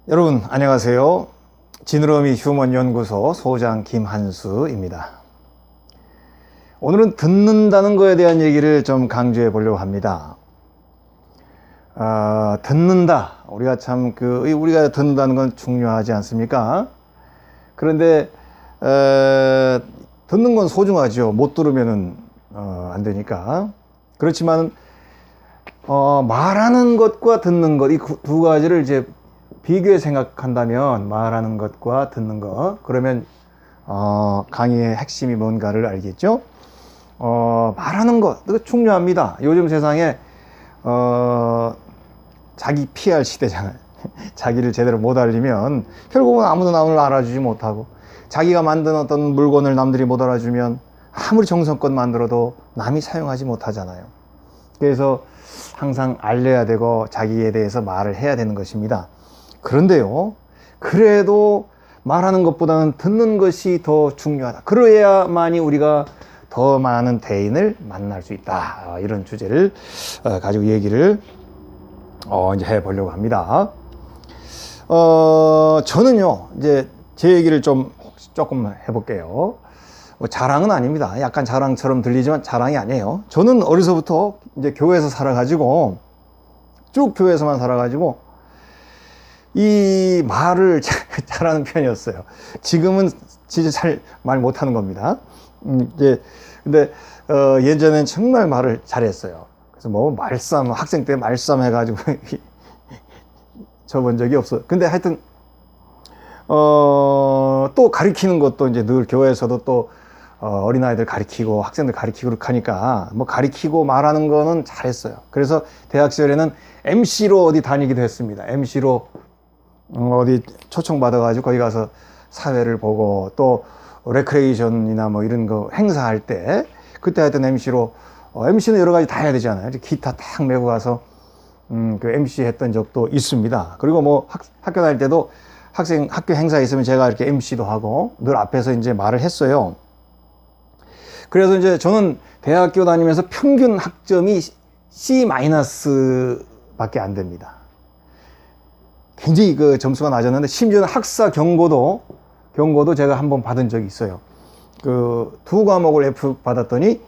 여러분 안녕하세요. 지느러미 휴먼연구소 소장 김한수입니다. 오늘은 듣는다는 거에 대한 얘기를 좀 강조해 보려고 합니다. 듣는다. 우리가 우리가 듣는다는 건 중요하지 않습니까? 그런데 듣는 건 소중하죠. 못 들으면은 안 되니까. 그렇지만 말하는 것과 듣는 것, 이 두 가지를 이제 비교해 생각한다면, 말하는 것과 듣는 것, 그러면 강의의 핵심이 뭔가를 알겠죠? 말하는 것, 이거 중요합니다. 요즘 세상에 자기 PR 시대잖아요. 자기를 제대로 못 알리면 결국은 아무도 남을 알아주지 못하고, 자기가 만든 어떤 물건을 남들이 못 알아주면 아무리 정성껏 만들어도 남이 사용하지 못하잖아요. 그래서 항상 알려야 되고 자기에 대해서 말을 해야 되는 것입니다. 그런데요, 그래도 말하는 것보다는 듣는 것이 더 중요하다. 그래야만이 우리가 더 많은 대인을 만날 수 있다. 이런 주제를 가지고 얘기를 이제 해보려고 합니다. 저는요, 이제 제 얘기를 조금 해볼게요. 자랑은 아닙니다. 약간 자랑처럼 들리지만 자랑이 아니에요. 저는 어려서부터 이제 교회에서 살아가지고, 쭉 교회에서만 살아가지고, 이 말을 잘하는 편이었어요. 지금은 진짜 잘 말 못하는 겁니다. 근데 예전엔 정말 말을 잘했어요. 그래서 말싸움, 학생 때 말싸움 해가지고 져본 적이 없어요. 근데 하여튼 또 가르치는 것도 이제 늘 교회에서도 또 어린아이들 가르치고 학생들 가르치고 그렇게 하니까 가르치고 말하는 거는 잘했어요. 그래서 대학 시절에는 MC로 어디 다니기도 했습니다. MC로 어디 초청받아가지고 거기 가서 사회를 보고, 또 레크레이션이나 이런 거 행사할 때 그때 하여튼 MC로 MC는 여러 가지 다 해야 되잖아요. 기타 딱 메고 가서 그 MC 했던 적도 있습니다. 그리고 학교 다닐 때도 학교 행사에 있으면 제가 이렇게 MC도 하고 늘 앞에서 이제 말을 했어요. 그래서 이제 저는 대학교 다니면서 평균 학점이 C- 밖에 안 됩니다. 굉장히 그 점수가 낮았는데, 심지어는 학사 경고도 제가 한번 받은 적이 있어요. 그 두 과목을 F 받았더니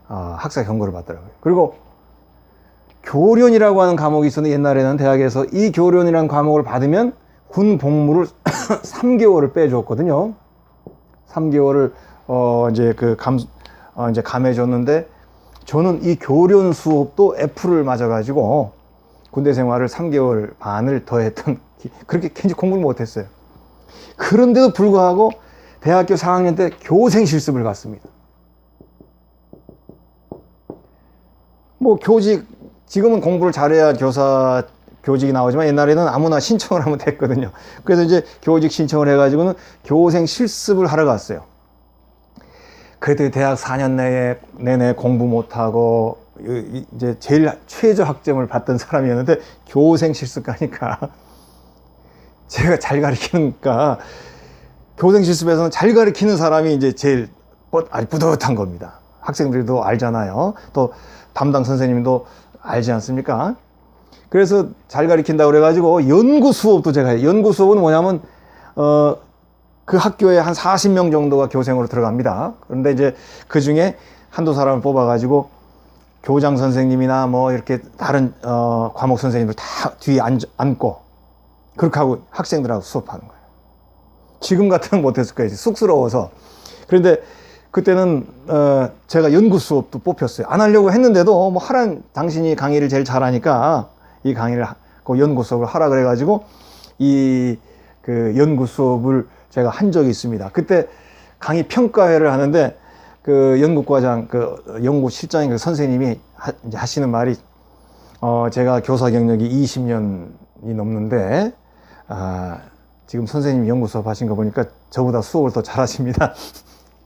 학사 경고를 받더라고요. 그리고 교련이라고 하는 과목이 있었는데, 옛날에는 대학에서 이 교련이라는 과목을 받으면 군 복무를 3개월을 빼줬거든요. 3개월을 이제 감해줬는데, 저는 이 교련 수업도 F를 맞아가지고 군대 생활을 3개월 반을 더 했던, 그렇게 굉장히 공부를 못했어요. 그런데도 불구하고 대학교 4학년 때 교생 실습을 갔습니다. 지금은 공부를 잘해야 교직이 나오지만 옛날에는 아무나 신청을 하면 됐거든요. 그래서 이제 교직 신청을 해가지고는 교생 실습을 하러 갔어요. 그래도 대학 4년 내내 공부 못하고 이제 제일 최저 학점을 받던 사람이었는데, 교생 실습 가니까 제가 잘 가르치니까, 교생 실습에서는 잘 가르치는 사람이 이제 제일 뿌듯한 겁니다. 학생들도 알잖아요. 또 담당 선생님도 알지 않습니까? 그래서 잘 가르친다고 그래가지고 연구 수업도 제가 해요. 연구 수업은 뭐냐면 그 학교에 한 40명 정도가 교생으로 들어갑니다. 그런데 이제 그 중에 한두 사람을 뽑아가지고 교장 선생님이나 이렇게 다른 과목 선생님들 다 뒤에 앉고 그렇게 하고 학생들하고 수업하는 거예요. 지금 같으면 못했을 거예요. 쑥스러워서. 그런데 그때는 제가 연구 수업도 뽑혔어요. 안 하려고 했는데도 당신이 강의를 제일 잘하니까 이 강의를, 연구 수업을 하라 그래가지고 그 연구 수업을 제가 한 적이 있습니다. 그때 강의 평가회를 하는데, 그 연구과장, 그 연구실장인 그 선생님이 이제 하시는 말이, 제가 교사 경력이 20년이 넘는데, 지금 선생님 연구 수업 하신 거 보니까 저보다 수업을 더 잘하십니다.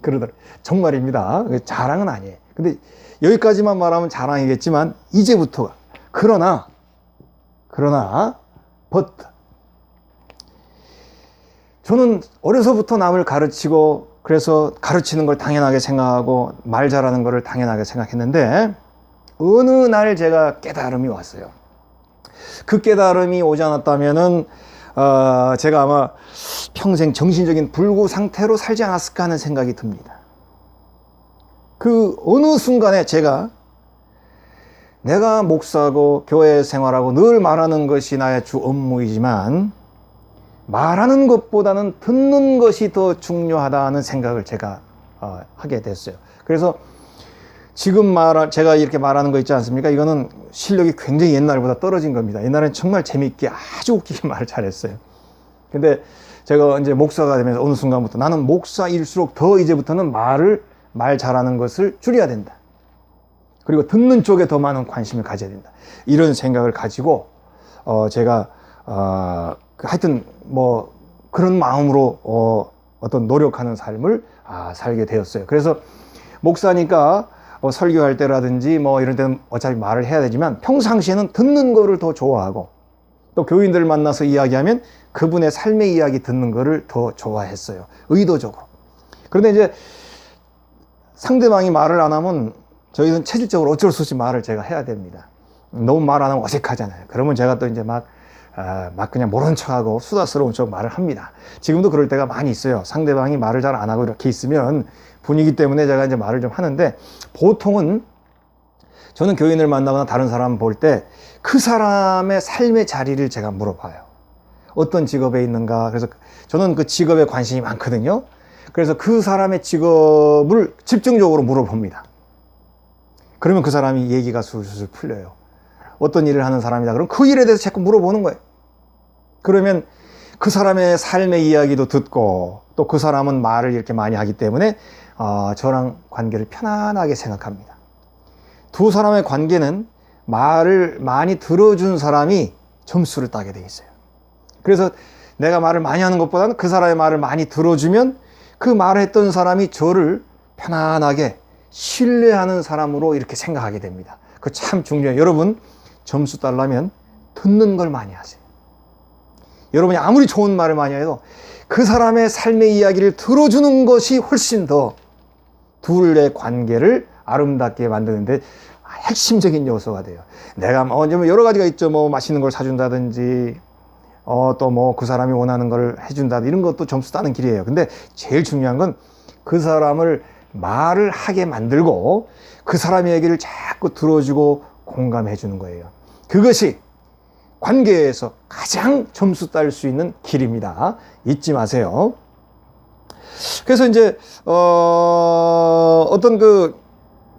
그러더라고요. 정말입니다. 자랑은 아니에요. 근데 여기까지만 말하면 자랑이겠지만, 이제부터가. 그러나, 저는 어려서부터 남을 가르치고, 그래서 가르치는 걸 당연하게 생각하고 말 잘하는 거를 당연하게 생각했는데, 어느 날 제가 깨달음이 왔어요. 그 깨달음이 오지 않았다면은 제가 아마 평생 정신적인 불구 상태로 살지 않았을까 하는 생각이 듭니다. 그 어느 순간에 내가 목사고 교회 생활하고 늘 말하는 것이 나의 주 업무이지만 말하는 것보다는 듣는 것이 더 중요하다는 생각을 제가 하게 됐어요. 그래서 지금 제가 이렇게 말하는 거 있지 않습니까? 이거는 실력이 굉장히 옛날보다 떨어진 겁니다. 옛날엔 정말 재밌게 아주 웃기게 말을 잘했어요. 근데 제가 이제 목사가 되면서 어느 순간부터 나는 목사일수록 더 이제부터는 말 잘하는 것을 줄여야 된다. 그리고 듣는 쪽에 더 많은 관심을 가져야 된다. 이런 생각을 가지고 제가 하여튼 뭐 그런 마음으로 어떤 노력하는 삶을 살게 되었어요. 그래서 목사니까 설교할 때라든지 뭐 이런 때는 어차피 말을 해야 되지만 평상시에는 듣는 거를 더 좋아하고 또 교인들을 만나서 이야기하면 그분의 삶의 이야기 듣는 거를 더 좋아했어요. 의도적으로. 그런데 이제 상대방이 말을 안 하면 저희는 체질적으로 어쩔 수 없이 말을 제가 해야 됩니다. 너무 말 안 하면 어색하잖아요. 그러면 제가 또 이제 막 그냥 모른 척하고 수다스러운 척 말을 합니다. 지금도 그럴 때가 많이 있어요. 상대방이 말을 잘 안 하고 이렇게 있으면 분위기 때문에 제가 이제 말을 좀 하는데 보통은 저는 교인을 만나거나 다른 사람 볼 때 그 사람의 삶의 자리를 제가 물어봐요. 어떤 직업에 있는가. 그래서 저는 그 직업에 관심이 많거든요. 그래서 그 사람의 직업을 집중적으로 물어봅니다. 그러면 그 사람이 얘기가 술술 풀려요. 어떤 일을 하는 사람이다. 그럼 그 일에 대해서 자꾸 물어보는 거예요. 그러면 그 사람의 삶의 이야기도 듣고 또 그 사람은 말을 이렇게 많이 하기 때문에 저랑 관계를 편안하게 생각합니다. 두 사람의 관계는 말을 많이 들어준 사람이 점수를 따게 돼 있어요. 그래서 내가 말을 많이 하는 것보다는 그 사람의 말을 많이 들어주면 그 말을 했던 사람이 저를 편안하게 신뢰하는 사람으로 이렇게 생각하게 됩니다. 그거 참 중요해요. 여러분 점수 따려면 듣는 걸 많이 하세요. 여러분이 아무리 좋은 말을 많이 해도 그 사람의 삶의 이야기를 들어주는 것이 훨씬 더 둘의 관계를 아름답게 만드는데 핵심적인 요소가 돼요. 내가 여러 가지가 있죠. 뭐 맛있는 걸 사준다든지 또 뭐 그 사람이 원하는 걸 해준다 이런 것도 점수 따는 길이에요. 근데 제일 중요한 건 그 사람을 말을 하게 만들고 그 사람의 얘기를 자꾸 들어주고 공감해 주는 거예요. 그것이 관계에서 가장 점수 딸 수 있는 길입니다. 잊지 마세요. 그래서 이제 어떤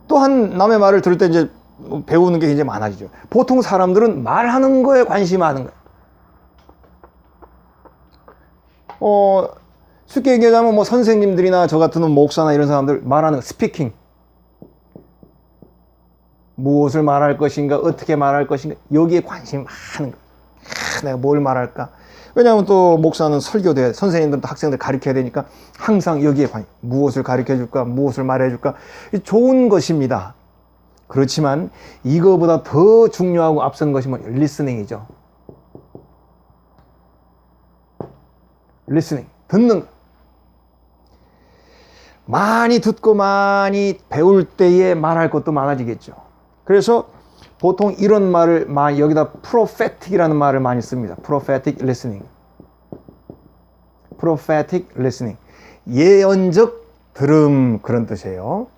또한 남의 말을 들을 때 이제 배우는 게 굉장히 많아지죠. 보통 사람들은 말하는 거에 관심이 많은 거예요. 쉽게 얘기하자면 뭐 선생님들이나 저 같은 목사나 이런 사람들 말하는 거, 스피킹. 무엇을 말할 것인가, 어떻게 말할 것인가, 여기에 관심이 많은 거예요. 내가 뭘 말할까? 왜냐하면 또 목사는 설교돼야 돼. 선생님들은 또 학생들 가르쳐야 되니까 항상 여기에 무엇을 가르쳐 줄까, 무엇을 말해 줄까. 좋은 것입니다. 그렇지만 이거보다 더 중요하고 앞선 것이 뭐 리스닝이죠. 리스닝, 듣는 거. 많이 듣고 많이 배울 때에 말할 것도 많아지겠죠. 그래서 보통 이런 말을 여기다 prophetic이라는 말을 많이 씁니다. prophetic listening. prophetic listening. 예언적 들음 그런 뜻이에요.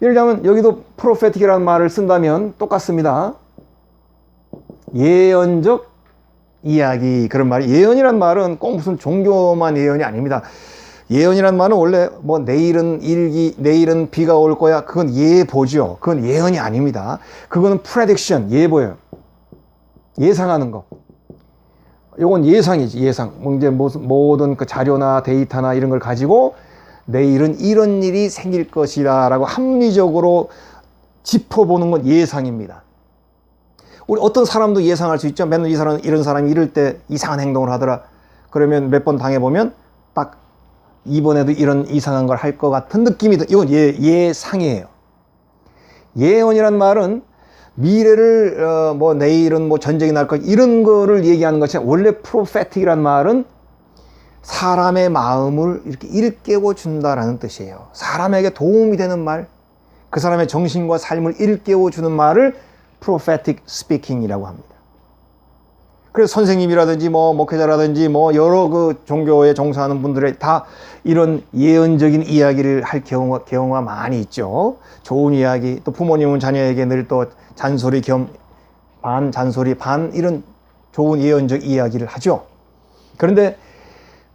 예를 들자면 여기도 prophetic이라는 말을 쓴다면 똑같습니다. 예언적 이야기 그런 말이 예언이란 말은 꼭 무슨 종교만 예언이 아닙니다. 예언이란 말은 원래 뭐 내일은 비가 올 거야. 그건 예보죠. 그건 예언이 아닙니다. 그거는 prediction, 예보예요. 예상하는 거. 요건 예상이지, 예상. 이제 모든 그 자료나 데이터나 이런 걸 가지고 내일은 이런 일이 생길 것이다 라고 합리적으로 짚어보는 건 예상입니다. 우리 어떤 사람도 예상할 수 있죠. 맨날 이런 사람이 이럴 때 이상한 행동을 하더라. 그러면 몇 번 당해보면 딱 이번에도 이런 이상한 걸 할 것 같은 느낌이 이건 예상이에요. 예언이란 말은 미래를 뭐 내일은 뭐 전쟁이 날 것 이런 거를 얘기하는 것이 원래 prophetic이란 말은 사람의 마음을 이렇게 일깨워 준다라는 뜻이에요. 사람에게 도움이 되는 말, 그 사람의 정신과 삶을 일깨워 주는 말을 prophetic speaking이라고 합니다. 그래서 선생님이라든지 뭐 목회자라든지 뭐 여러 그 종교에 종사하는 분들의 다 이런 예언적인 이야기를 할 경우가 많이 있죠. 좋은 이야기, 또 부모님은 자녀에게 늘 또 잔소리 겸 반 잔소리 반 이런 좋은 예언적 이야기를 하죠. 그런데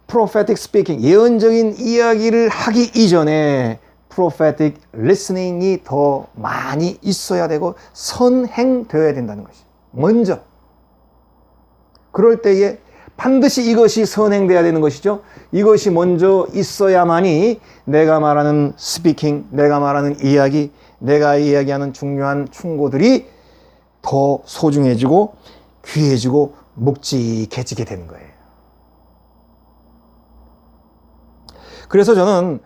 prophetic speaking, 예언적인 이야기를 하기 이전에 prophetic listening이 더 많이 있어야 되고 선행되어야 된다는 것이 먼저. 그럴 때에 반드시 이것이 선행돼야 되는 것이죠. 이것이 먼저 있어야만이 내가 말하는 스피킹, 내가 말하는 이야기, 내가 이야기하는 중요한 충고들이 더 소중해지고 귀해지고 묵직해지게 되는 거예요. 그래서 저는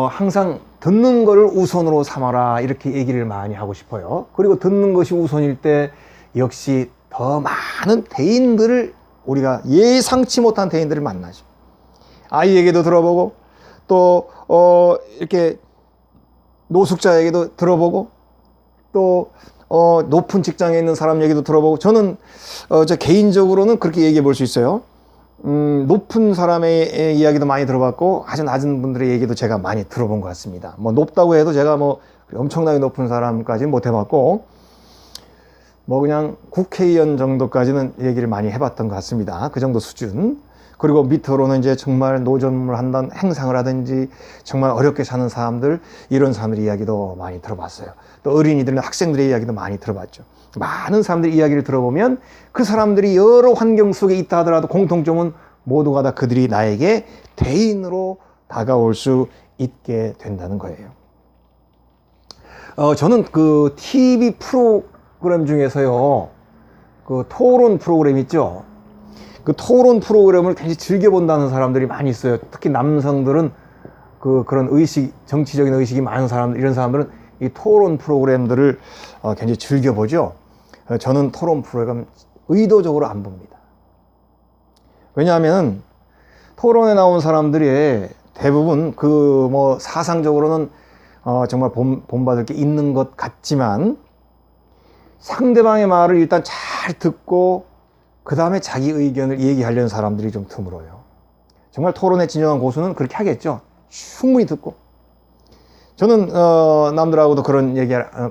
항상 듣는 것을 우선으로 삼아라 이렇게 얘기를 많이 하고 싶어요. 그리고 듣는 것이 우선일 때 역시 더 많은 대인들을 우리가 예상치 못한 대인들을 만나죠. 아이에게도 들어보고 또 이렇게 노숙자에게도 들어보고 또 높은 직장에 있는 사람 얘기도 들어보고 저는 저 개인적으로는 그렇게 얘기해 볼 수 있어요. 높은 사람의 이야기도 많이 들어봤고 아주 낮은 분들의 얘기도 제가 많이 들어본 것 같습니다. 뭐 높다고 해도 제가 뭐 엄청나게 높은 사람까지는 못 해봤고 뭐 그냥 국회의원 정도까지는 얘기를 많이 해봤던 것 같습니다. 그 정도 수준. 그리고 밑으로는 이제 정말 노점을 한다는 행상을 하든지 정말 어렵게 사는 사람들, 이런 사람들의 이야기도 많이 들어봤어요. 또 어린이들이나 학생들의 이야기도 많이 들어봤죠. 많은 사람들의 이야기를 들어보면 그 사람들이 여러 환경 속에 있다 하더라도 공통점은 모두가 다 그들이 나에게 대인으로 다가올 수 있게 된다는 거예요. 저는 그 TV 프로그램 중에서요, 그 토론 프로그램 있죠. 그 토론 프로그램을 굉장히 즐겨본다는 사람들이 많이 있어요. 특히 남성들은 그런 의식, 정치적인 의식이 많은 사람들, 이런 사람들은 이 토론 프로그램들을 굉장히 즐겨보죠. 저는 토론 프로그램 의도적으로 안 봅니다. 왜냐하면 토론에 나온 사람들이 대부분 뭐 사상적으로는 정말 본받을 게 있는 것 같지만 상대방의 말을 일단 잘 듣고 그 다음에 자기 의견을 얘기하려는 사람들이 좀 드물어요. 정말 토론에 진정한 고수는 그렇게 하겠죠. 충분히 듣고. 저는 남들하고도 그런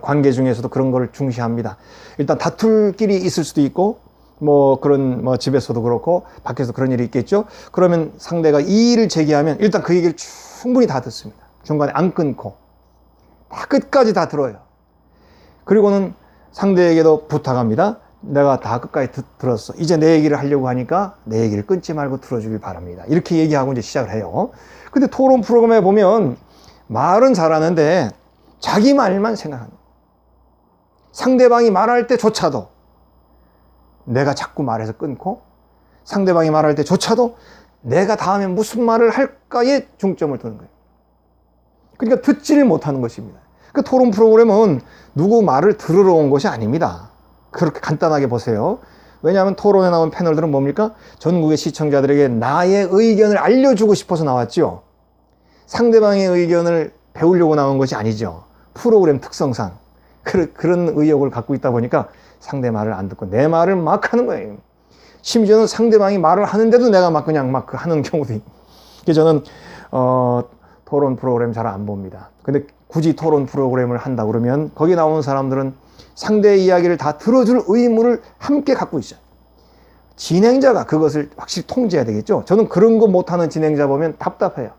관계 중에서도 그런 걸 중시합니다. 일단 다툴 길이 있을 수도 있고 뭐 그런 뭐 집에서도 그렇고 밖에서 그런 일이 있겠죠. 그러면 상대가 이의를 제기하면 일단 그 얘기를 충분히 다 듣습니다. 중간에 안 끊고 다 끝까지 다 들어요. 그리고는 상대에게도 부탁합니다. 내가 다 끝까지 들었어. 이제 내 얘기를 하려고 하니까 내 얘기를 끊지 말고 들어주길 바랍니다. 이렇게 얘기하고 이제 시작을 해요. 근데 토론 프로그램에 보면 말은 잘하는데 자기 말만 생각합니다. 상대방이 말할 때조차도 내가 자꾸 말해서 끊고 상대방이 말할 때조차도 내가 다음에 무슨 말을 할까에 중점을 두는 거예요. 그러니까 듣지를 못하는 것입니다. 그 토론 프로그램은 누구 말을 들으러 온 것이 아닙니다. 그렇게 간단하게 보세요. 왜냐하면 토론에 나온 패널들은 뭡니까? 전국의 시청자들에게 나의 의견을 알려주고 싶어서 나왔죠. 상대방의 의견을 배우려고 나온 것이 아니죠. 프로그램 특성상 그런 의욕을 갖고 있다 보니까 상대 말을 안 듣고 내 말을 막 하는 거예요. 심지어는 상대방이 말을 하는데도 내가 막 그냥 막 하는 경우도 있고. 그래서 저는 토론 프로그램 잘 안 봅니다. 근데 굳이 토론 프로그램을 한다 그러면 거기 나오는 사람들은 상대의 이야기를 다 들어줄 의무를 함께 갖고 있어요. 진행자가 그것을 확실히 통제해야 되겠죠. 저는 그런 거 못하는 진행자 보면 답답해요.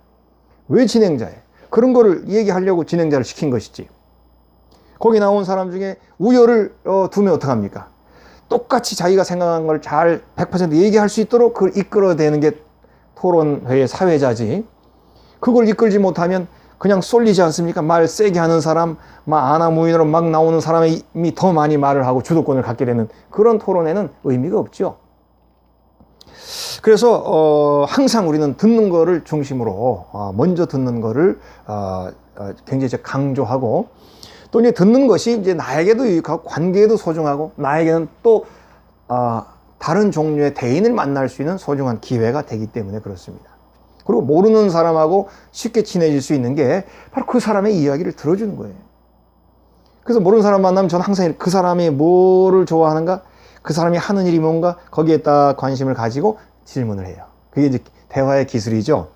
왜 진행자예요? 그런 거를 얘기하려고 진행자를 시킨 것이지. 거기 나온 사람 중에 우열을 두면 어떡합니까? 똑같이 자기가 생각한 걸 잘 100% 얘기할 수 있도록 그걸 이끌어내는 게 토론회의 사회자지. 그걸 이끌지 못하면 그냥 쏠리지 않습니까? 말 세게 하는 사람, 막 아나무인으로 막 나오는 사람이 더 많이 말을 하고 주도권을 갖게 되는 그런 토론에는 의미가 없죠. 그래서 항상 우리는 듣는 거를 중심으로 먼저 듣는 거를 굉장히 강조하고 또 이제 듣는 것이 이제 나에게도 유익하고 관계에도 소중하고 나에게는 또 다른 종류의 대인을 만날 수 있는 소중한 기회가 되기 때문에 그렇습니다. 그리고 모르는 사람하고 쉽게 친해질 수 있는 게 바로 그 사람의 이야기를 들어주는 거예요. 그래서 모르는 사람 만나면 저는 항상 그 사람이 뭐를 좋아하는가, 그 사람이 하는 일이 뭔가 거기에 딱 관심을 가지고 질문을 해요. 그게 이제 대화의 기술이죠.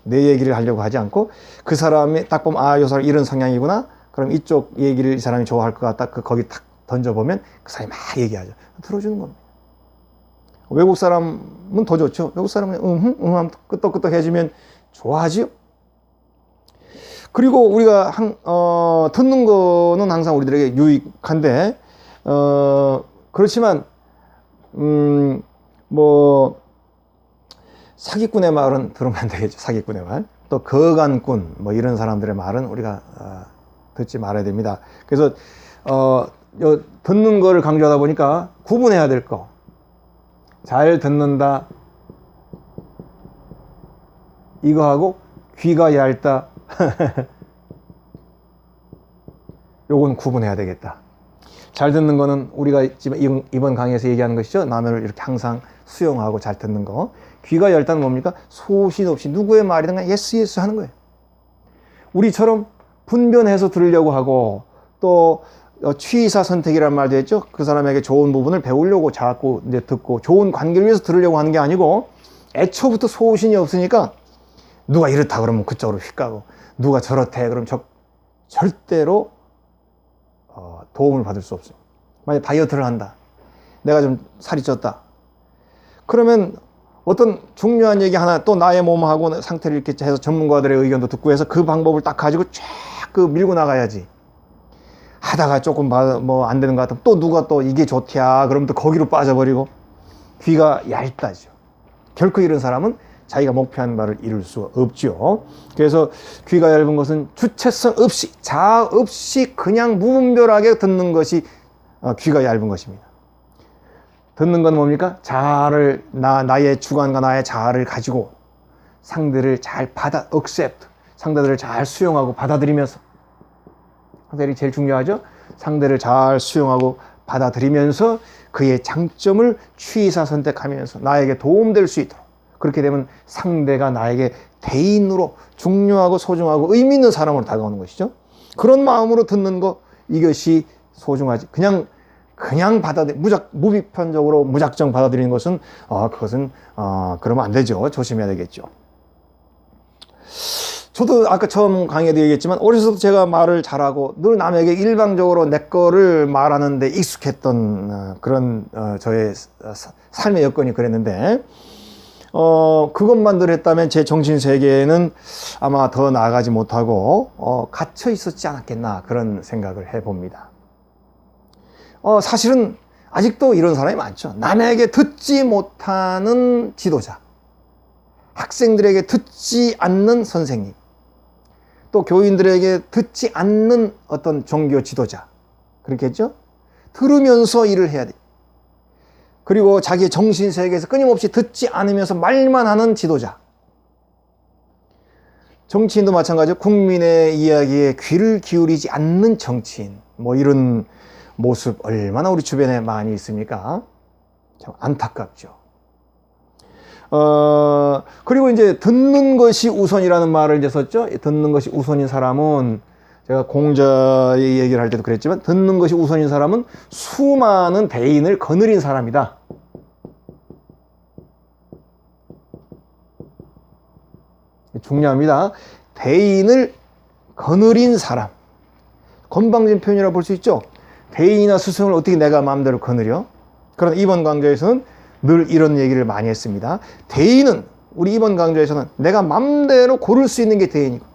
내 얘기를 하려고 하지 않고 그 사람이 딱 보면 아, 이 사람 이런 성향이구나. 그럼 이쪽 얘기를 이 사람이 좋아할 것 같다. 거기 탁 던져보면 그 사람이 막 얘기하죠. 들어주는 겁니다. 외국 사람은 더 좋죠. 외국 사람은 하면 끄떡끄떡 해주면 좋아하지요. 그리고 우리가 듣는 거는 항상 우리들에게 유익한데 그렇지만 뭐 사기꾼의 말은 들으면 안 되겠죠. 사기꾼의 말. 또 거간꾼 뭐 이런 사람들의 말은 우리가 듣지 말아야 됩니다. 그래서 듣는 거를 강조하다 보니까 구분해야 될 거. 잘 듣는다 이거하고 귀가 얇다 요건 구분해야 되겠다. 잘 듣는 거는 우리가 이번 강의에서 얘기하는 것이죠. 남을 이렇게 항상 수용하고 잘 듣는 거. 귀가 얇다는 뭡니까? 소신 없이 누구의 말이든 예스 예스 하는 거예요. 우리처럼 분별해서 들으려고 하고 또 취의사 선택이라는 말도 했죠. 그 사람에게 좋은 부분을 배우려고 자꾸 이제 듣고 좋은 관계를 위해서 들으려고 하는 게 아니고 애초부터 소신이 없으니까 누가 이렇다 그러면 그쪽으로 휙 가고 누가 저렇대 그러면 절대로 도움을 받을 수 없어요. 만약 다이어트를 한다. 내가 좀 살이 쪘다. 그러면 어떤 중요한 얘기 하나 또 나의 몸하고 상태를 이렇게 해서 전문가들의 의견도 듣고 해서 그 방법을 딱 가지고 쫙 밀고 나가야지. 하다가 조금 뭐 안 되는 것 같으면 또 누가 또 이게 좋대야 그러면 또 거기로 빠져버리고 귀가 얇다죠. 결코 이런 사람은 자기가 목표한 바를 이룰 수가 없죠. 그래서 귀가 얇은 것은 주체성 없이 자아 없이 그냥 무분별하게 듣는 것이 귀가 얇은 것입니다. 듣는 건 뭡니까? 자아를 나의 주관과 나의 자아를 가지고 상대를 잘 accept 상대들을 잘 수용하고 받아들이면서 상대들이 제일 중요하죠. 상대를 잘 수용하고 받아들이면서 그의 장점을 취의사 선택하면서 나에게 도움될 수 있도록 그렇게 되면 상대가 나에게 대인으로 중요하고 소중하고 의미 있는 사람으로 다가오는 것이죠. 그런 마음으로 듣는 거 이것이 소중하지. 그냥 무비판적으로 무작정 받아들이는 것은 그것은 그러면 안 되죠. 조심해야 되겠죠. 저도 아까 처음 강의에도 얘기했지만 어려서부터 제가 말을 잘하고 늘 남에게 일방적으로 내 거를 말하는 데 익숙했던 그런 저의 삶의 여건이 그랬는데 그것만 늘 했다면 제 정신세계에는 아마 더 나아가지 못하고 갇혀 있었지 않았겠나 그런 생각을 해봅니다. 사실은 아직도 이런 사람이 많죠. 남에게 듣지 못하는 지도자, 학생들에게 듣지 않는 선생님, 또 교인들에게 듣지 않는 어떤 종교 지도자, 그렇겠죠? 들으면서 일을 해야 돼. 그리고 자기의 정신세계에서 끊임없이 듣지 않으면서 말만 하는 지도자. 정치인도 마찬가지죠. 국민의 이야기에 귀를 기울이지 않는 정치인. 뭐 이런 모습 얼마나 우리 주변에 많이 있습니까? 참 안타깝죠. 그리고 이제 듣는 것이 우선이라는 말을 이제 썼죠. 듣는 것이 우선인 사람은 제가 공자의 얘기를 할 때도 그랬지만 듣는 것이 우선인 사람은 수많은 대인을 거느린 사람이다. 중요합니다. 대인을 거느린 사람. 건방진 표현이라고 볼 수 있죠. 대인이나 스승을 어떻게 내가 마음대로 거느려? 그러나 이번 강좌에서는 늘 이런 얘기를 많이 했습니다. 대인은 우리 이번 강좌에서는 내가 마음대로 고를 수 있는 게 대인이고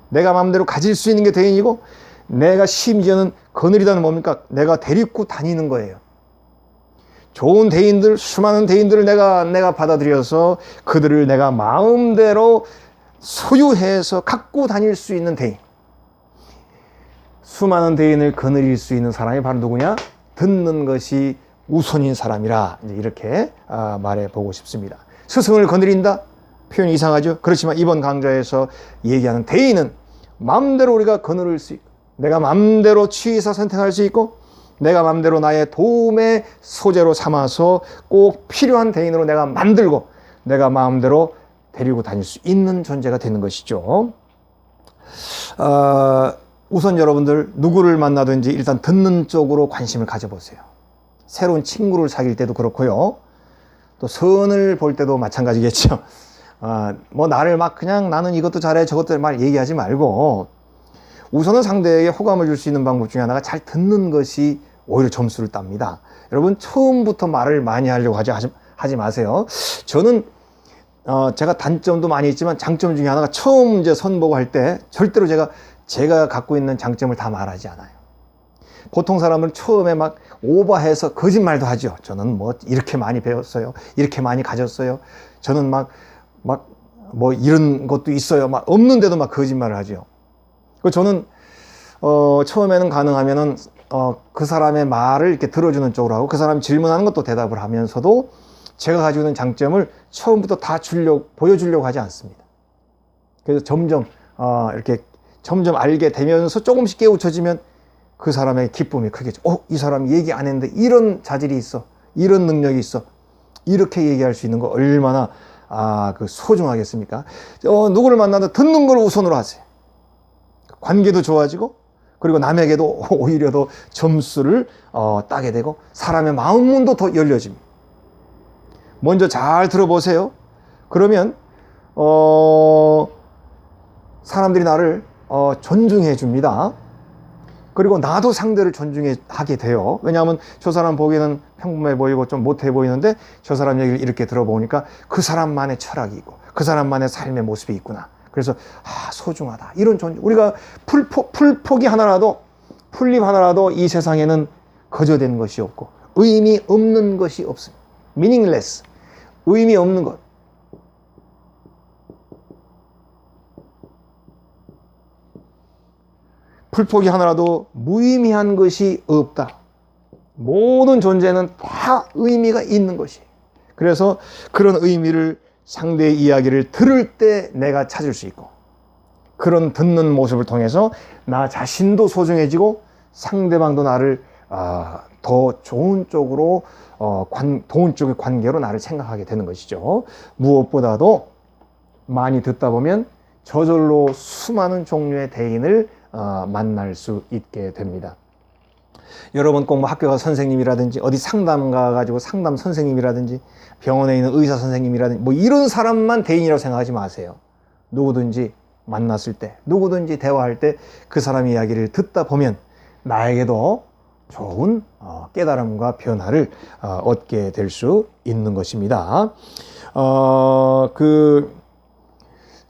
내가 마음대로 가질 수 있는 게 대인이고 내가 심지어는 거느리다는 뭡니까? 내가 데리고 다니는 거예요. 좋은 대인들, 수많은 대인들을 내가 받아들여서 그들을 내가 마음대로 소유해서 갖고 다닐 수 있는 대인. 수많은 대인을 거느릴 수 있는 사람이 바로 누구냐? 듣는 것이 우선인 사람이라 이렇게 말해보고 싶습니다. 스승을 거느린다? 표현이 이상하죠? 그렇지만 이번 강좌에서 얘기하는 대인은 마음대로 우리가 거느릴 수 있고 내가 마음대로 취해서 선택할 수 있고 내가 마음대로 나의 도움의 소재로 삼아서 꼭 필요한 대인으로 내가 만들고 내가 마음대로 데리고 다닐 수 있는 존재가 되는 것이죠. 우선 여러분들 누구를 만나든지 일단 듣는 쪽으로 관심을 가져보세요. 새로운 친구를 사귈 때도 그렇고요. 또 선을 볼 때도 마찬가지겠죠. 뭐 나를 막 그냥 나는 이것도 잘해 저것도 말 얘기하지 말고 우선은 상대에게 호감을 줄 수 있는 방법 중에 하나가 잘 듣는 것이 오히려 점수를 땁니다. 여러분 처음부터 말을 많이 하려고 하지 마세요. 저는 제가 단점도 많이 있지만 장점 중에 하나가 처음 이제 선보고 할 때 절대로 제가 갖고 있는 장점을 다 말하지 않아요. 보통 사람은 처음에 막 오버해서 거짓말도 하죠. 저는 뭐 이렇게 많이 배웠어요. 이렇게 많이 가졌어요. 저는 막 뭐 이런 것도 있어요. 막 없는데도 막 거짓말을 하죠. 그 저는 처음에는 가능하면은 그 사람의 말을 이렇게 들어주는 쪽으로 하고 그 사람이 질문하는 것도 대답을 하면서도 제가 가지고 있는 장점을 처음부터 다 보여주려고 하지 않습니다. 그래서 점점 알게 되면서 조금씩 깨우쳐지면 그 사람의 기쁨이 크겠죠. 이 사람이 얘기 안 했는데 이런 자질이 있어, 이런 능력이 있어, 이렇게 얘기할 수 있는 거 얼마나 그 소중하겠습니까? 누구를 만나도 듣는 걸 우선으로 하세요. 관계도 좋아지고 그리고 남에게도 오히려 더 점수를 따게 되고 사람의 마음문도 더 열려집니다. 먼저 잘 들어보세요. 그러면 사람들이 나를 존중해 줍니다. 그리고 나도 상대를 존중하게 돼요. 왜냐하면 저 사람 보기에는 평범해 보이고 좀 못해 보이는데 저 사람 얘기를 이렇게 들어보니까 그 사람만의 철학이 있고 그 사람만의 삶의 모습이 있구나. 그래서 소중하다. 이런 존중. 우리가 풀잎 하나라도 이 세상에는 거저되는 것이 없고 의미 없는 것이 없습니다. meaningless. 의미 없는 것. 풀포기 하나라도 무의미한 것이 없다. 모든 존재는 다 의미가 있는 것이에요. 그래서 그런 의미를 상대의 이야기를 들을 때 내가 찾을 수 있고 그런 듣는 모습을 통해서 나 자신도 소중해지고 상대방도 나를 더 좋은 쪽으로 좋은 쪽의 관계로 나를 생각하게 되는 것이죠. 무엇보다도 많이 듣다 보면 저절로 수많은 종류의 대인을 만날 수 있게 됩니다. 여러분 꼭 뭐 학교 가서 선생님이라든지 어디 상담 가가지고 상담 선생님이라든지 병원에 있는 의사 선생님이라든지 뭐 이런 사람만 대인이라고 생각하지 마세요. 누구든지 만났을 때 누구든지 대화할 때 그 사람의 이야기를 듣다 보면 나에게도 좋은 깨달음과 변화를 얻게 될 수 있는 것입니다.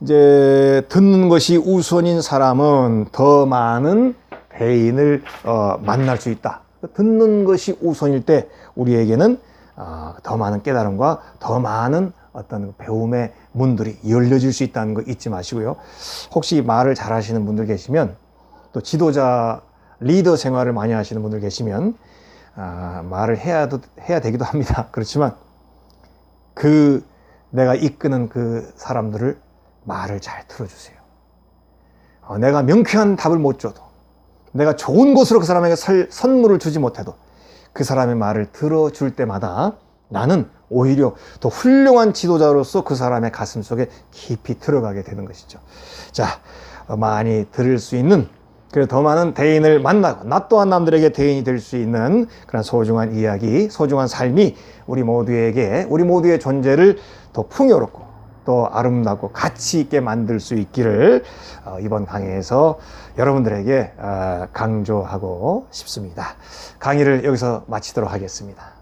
이제 듣는 것이 우선인 사람은 더 많은 대인을 만날 수 있다. 듣는 것이 우선일 때 우리에게는 더 많은 깨달음과 더 많은 어떤 배움의 문들이 열려질 수 있다는 거 잊지 마시고요. 혹시 말을 잘 하시는 분들 계시면 또 지도자, 리더 생활을 많이 하시는 분들 계시면 말을 해야 되기도 합니다. 그렇지만 내가 이끄는 그 사람들을 말을 잘 들어주세요. 내가 명쾌한 답을 못 줘도 내가 좋은 곳으로 그 사람에게 선물을 주지 못해도 그 사람의 말을 들어줄 때마다 나는 오히려 더 훌륭한 지도자로서 그 사람의 가슴 속에 깊이 들어가게 되는 것이죠. 자, 많이 들을 수 있는 그래서 더 많은 대인을 만나고 나 또한 남들에게 대인이 될 수 있는 그런 소중한 이야기, 소중한 삶이 우리 모두의 존재를 더 풍요롭고 또 아름답고 가치 있게 만들 수 있기를 이번 강의에서 여러분들에게 강조하고 싶습니다. 강의를 여기서 마치도록 하겠습니다.